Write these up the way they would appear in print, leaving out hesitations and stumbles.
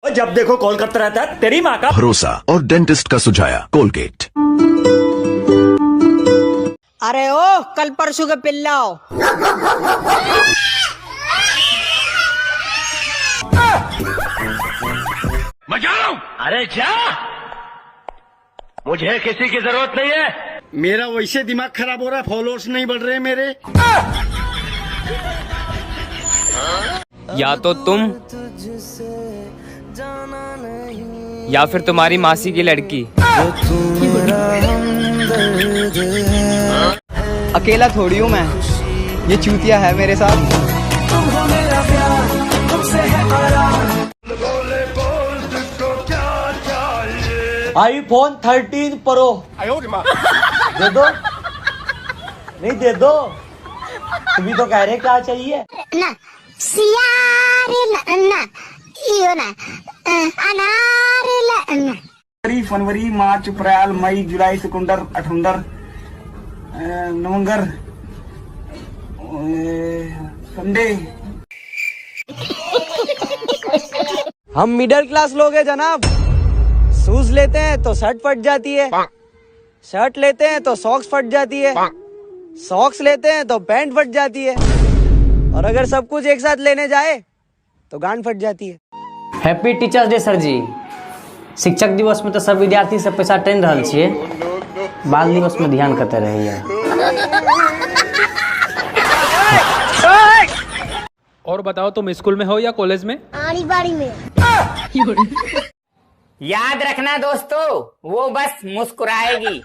जब देखो कॉल करता रहता है, तेरी माँ का भरोसा और डेंटिस्ट का सुझाया कोलगेट। अरे ओ कल परसों के पिल्लाओ, मैं जा रहा हूं। अरे क्या, मुझे किसी की जरूरत नहीं है। मेरा वैसे दिमाग खराब हो रहा है, फॉलोअर्स नहीं बढ़ रहे मेरे। या तो तुम या फिर तुम्हारी मासी की लड़की। अकेला थोड़ी हूँ मैं, ये चूतिया है मेरे साथ। iPhone 13 Pro दे दो, नहीं दे दो, तुम्ही तो कह रहे क्या चाहिए ना सियारे ना इयो ना अनारे ना। फरवरी, मार्च, अप्रैल, मई, जुलाई, सितंबर, अठंबर, नवंबर, संडे। हम मिडिल क्लास लोग हैं जनाब। शूज लेते हैं तो शर्ट फट जाती है, शर्ट लेते हैं तो सॉक्स फट जाती है, सॉक्स लेते हैं तो पैंट फट जाती है, और अगर सब कुछ एक साथ लेने जाए तो गांड फट जाती है। हैप्पी टीचर्स डे सर जी। शिक्षक दिवस में तो सब विद्यार्थी सब पैसा टेन रहल छिए, बाल दिवस में ध्यान करते रहिए। और बताओ, तुम स्कूल में हो या कॉलेज में? आड़ी बाड़ी में। याद रखना दोस्तों, वो बस मुस्कुराएगी,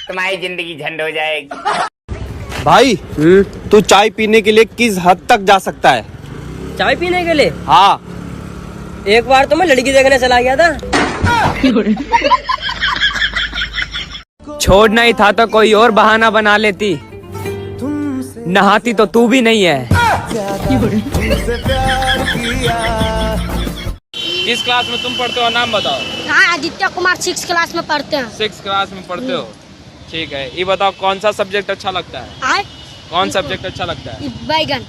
तुम्हारी जिंदगी झंड हो जाएगी। भाई तू चाय पीने के लिए किस हद तक जा सकता है? चाय पीने के लिए? हाँ, एक बार तो मैं लड़की देखने चला गया था। छोड़ना ही था तो कोई और बहाना बना लेती, नहाती तो तू भी नहीं है। किस क्लास में तुम पढ़ते हो, नाम बताओ। हाँ, आदित्य कुमार 6 क्लास में पढ़ते हैं। 6 क्लास में पढ़ते हो, ठीक है। ये बताओ कौन सा सब्जेक्ट अच्छा लगता है? आए? कौन सब्जेक्ट अच्छा लगता है? बैगन।